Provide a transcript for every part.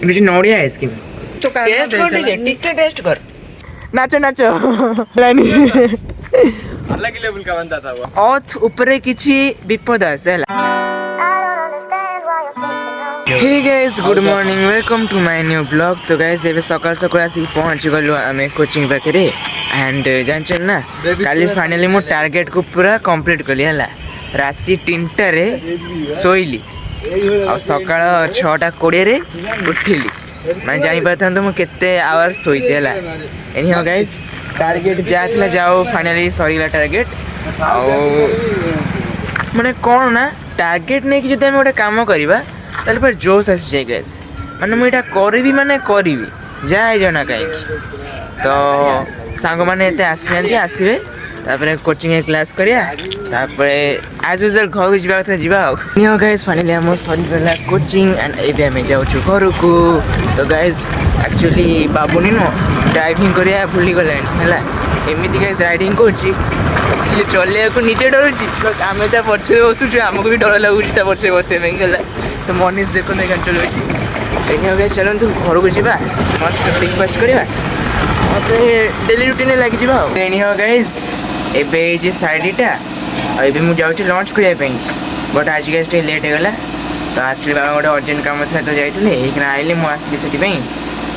କିଛି ନଡ଼ିଆ ice cream test କର ଟିକେ ଟେଷ୍ଟ କର ନାଚ ନାଚ ହେଲାନି अलग ही लेवल का बनता था वो। ଅଥ୍ ଉପରେ କିଛି ବିପଦ ଆସେ ହେଲା। Hey guys good morning welcome to my new blog. तो गाइस एबे सकाळ सकाळ आसी पहुंच गलु आमे कोचिंग पाखरे एंड जानछन ना काली फाइनली मो टारगेट को पूरा कंप्लीट कली हला। राती 3टा रे सोइली और सकाळ 6:20 रे उठिली मैं जानि पाथन तो मो केते आवर्स सोई छला। एनी हो गाइस टारगेट जाथला जाओ फाइनली सरीला टारगेट आ माने कोन ना टारगेट नै कि जदि हम ओटा काम करबा ताले पर जोश आसी जाए गैस माने मुझे करी माने करी जाए जना कहीं तो सांग मैंने आसना आसवे तापर कोचिंग क्लास करिया तापर एज यूजुअल घर को जावा कथा जीवा नियो गाइस फाइनली हम सरी गला कोचिंग एंड एबे हम जाऊ घर को। तो गाइस एक्चुअली बाबूनी नो ड्राइविंग करिया भूली गले हैला एमिति गाइस राइडिंग करछि इसलिए चलिया को नीचे डरुछि प्लस आमे ता पछे बसुछु हमको भी डर लागुछि ता पछे बसे में गला। तो मनीष देखो नहीं चलो चलो तू घर को जा मस्त ब्रेकफास्ट करवा डेली रुटीन लग जाओ गाइस एबे जे साइडटा एबे मु जाउछि लंच करबा बट आज गाइस टे लेट हो गला। तो एक्चुअली बाबा गोटे अर्जेंट काम था तो जाइए एक आइले मुझे आसिक से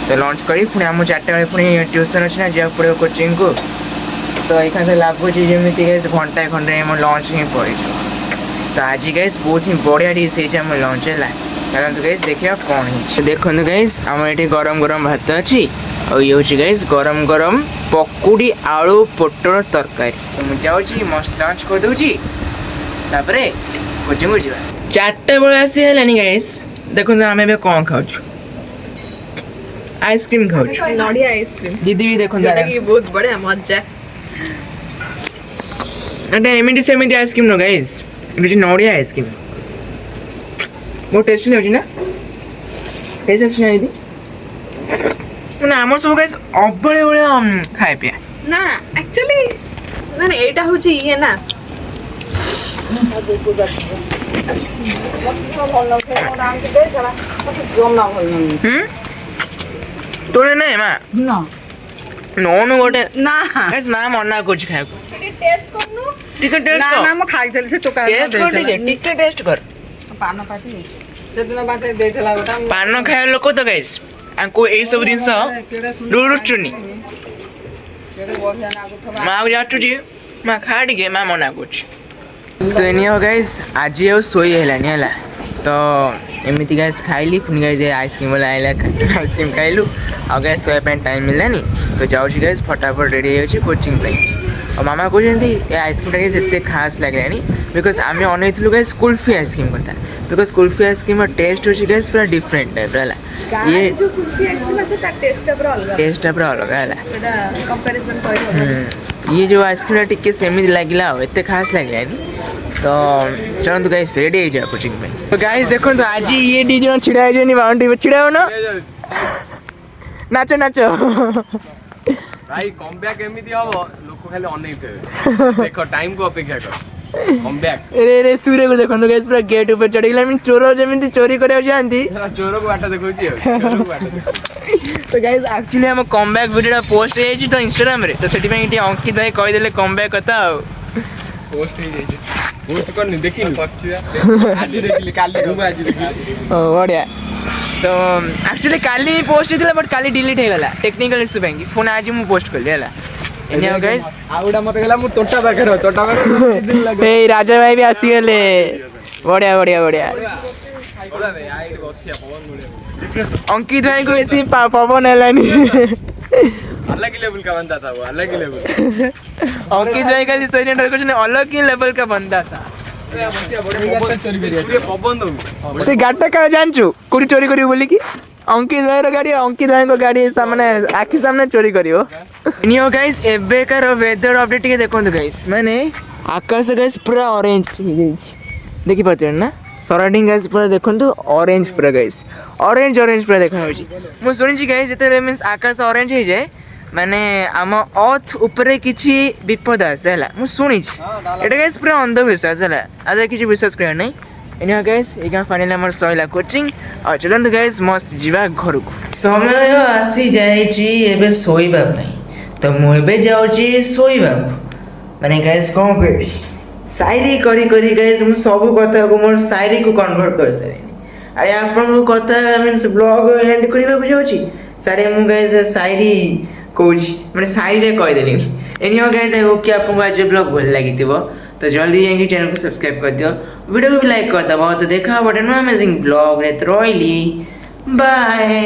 तो लंच करी पुणी आम 4टा बेले पुणी ट्यूशन अच्छे ना जा पड़ो कोचिंग को। तो ये लगुच जमी घंटा खंडे लंच ही पड़ तो आज गाइस बहुत ही बढ़िया डिश है लंच है चलते गाइस देखिए कौन है देखो गाइस आम ये गरम गरम भात अच्छी और ये हूँ गाइस गरम गरम पकुड़ी आलू पोटल तरकारी। तो मुझे जाऊँगी मस्त लंच कर दूची कोचिंग को जा 4टा बेले आसी है गाइस देखो आम ए कौन खाऊ आइसक्रीम खाऊ नड़िया आइसक्रीम दीदी भी देखो बहुत बढ़िया मजा एमती सेमती आइसक्रीम नो गाइस ये नड़िया आइसक्रीम बहुत टेस्टी लगे ना टेस्ट आस दीदी मैंने आम सब गाइस अबले बड़े खाए पिया ना एक्चुअली माने एटा होची ये ना तोरे नहीं माँ ना नौनु गोटे ना गाइस माँ मना कुछ खाए टेस्ट करनु टिके टेस्ट ना ना मैं खाई थली से तो का टेस्ट कर टिके टेस्ट कर पान काटी जतना बासे देथला गोटा पान खाए लोक तो गाइस आंको ए सब जिंस रुचुनी माँ जाचु जी माँ खा टिके माँ मना कुछ। तो एनी हो गाइस आज आउ सोई हेलानी हला तो एमती गाइस खाइली पुणी गाइस आइसक्रीम वाला आइला आइसक्रीम खाइलु आ गाइस सोया पे टाइम मिलानी तो जाऊँगी गाइस फटाफट रेडी हो कोचिंग पे और मामा कहते ये आइसक्रीम गाइस एत खास लगे बिकज आम अनइलु गाइस कुल्फी आइसक्रीम कथा बिकज कुल्फी आइसक्रीम टेस्ट होची गाइस पूरा डिफरेंट टाइप रहा ये जो कुल्फी आइसक्रीम आसे ता टेस्ट पूरा अलग है सेटा कंपैरिजन करियो ये जो आइसक्रीम टिके सेमिति लागिला एत खास लगे तो चलते गाइस रेडी हो जाओ कोचिंग में। तो गाइस देखो तो आज ये दी जन छिड़ा है बाउंड्री पे छिड़ा हो ना नाचो नाचो भाई कमबैक एमिति हबो लोक खाली अनैते देखो टाइम को अपेक्षा कर कमबैक अरे रे सूर्य को देखो तो गाइस पूरा गेट ऊपर चढ़ गेला मैं चोर जेमिति चोरी करे जानती चोर को बाटा देखौची चोर को बाटा तो गाइस एक्चुअली हम कमबैक वीडियो पोस्ट हे तो इंस्टाग्राम रे तो सेठी में इटी अंकित भाई कहि देले कमबैक कथा पोस्ट हे जाई पोस्ट करनी देखिन आज देखली काली आज देखली ओ बढ़िया। तो एक्चुअली काली पोस्ट होता बट काली डिलीट हो गला टेक्निकल इश्यू पे फोन आज मुझे पोस्ट कर लिया एनी हो गाइस आउडा मत गला मु तोटा पाखर दिन लगे ए राजा भाई भी आसी गले बढ़िया बढ़िया बढ़िया अंकित भाई को ऐसे पवन हेलानी अलग ही लेवल का बंदा था वो अलग ही लेवल अंकित भाई खाली सरेंडर कुछ नहीं अलग ही लेवल का बंदा था से गाड़ी का जानचु कोड़ी चोरी करियो बोली कि अंकित भाई गाड़ी अंकित भाई को गाड़ी सामने आखि सामने चोरी करियो। नियो गाइस एबेकार वेदर अपडेट के देखो गाइस माने आकाश गाइस पूरा ऑरेंज देखि पाते ना सराउंडिंग गाइस पूरा देखो ऑरेंज पूरा गाइस ऑरेंज पूरा देखा होची मु सुनिची गाइस जते मींस आकाश ऑरेंज हो जाए माने आम अर्थ उपरे किछि विपद आसे हला मु सुनिछि एटा गाइस पूरा अंधविश्वास हला आदर किछि विश्वास करे नै ଏନିଓ ଗାଇସ୍ ଏଇକା ଫାଇନାଲି ଆମର ସଇଲା କୋଚିଂ ଆଉ ଚଲନ୍ତୁ ଗାଇସ୍ ମସ୍ତ ଯିବା ଘରକୁ। ସମୟ ଆସିଯାଇଛି ଏବେ ଶୋଇବା ପାଇଁ ତ ମୁଁ ଏବେ ଯାଉଛି ଶୋଇବାକୁ। ମାନେ ଗାଇସ୍ କ'ଣ କହିବି ସାଇରୀ କରି କରି ଗାଇସ୍ ମୁଁ ସବୁ କଥାକୁ ମୋର ସାଇରୀକୁ କନଭର୍ଟ କରିସାରିଲିଣି। ଆରେ ଆପଣଙ୍କ କଥା ମିନ୍ସ ବ୍ଲଗ୍ ଏଣ୍ଡ କରିବାକୁ ଯାଉଛି ସାଡ଼େ ମୁଁ ଗାଇସ୍ ସାଇରୀ କହୁଛି ମାନେ ସାଇରୀରେ କହିଦେଲିଣି। ଏନିଓ ଗାଇସ୍ ଆଇ ହୋପ୍ କି ଆପଣଙ୍କୁ ଆଜି ବ୍ଲଗ୍ ଭଲ ଲାଗିଥିବ ତ ଜଲ୍ଦି ଯାଇକି ଚ୍ୟାନେଲକୁ ସବସ୍କ୍ରାଇବ୍ କରିଦିଅ ଭିଡ଼ିଓକୁ ବି ଲାଇକ୍ କରିଦେବ। ତ ଦେଖା ହେବ ଗୋଟେ ନୂଆ ଆମେଜିଂ ବ୍ଲଗ୍ରେ ତ ରହିଲି ବାଏ।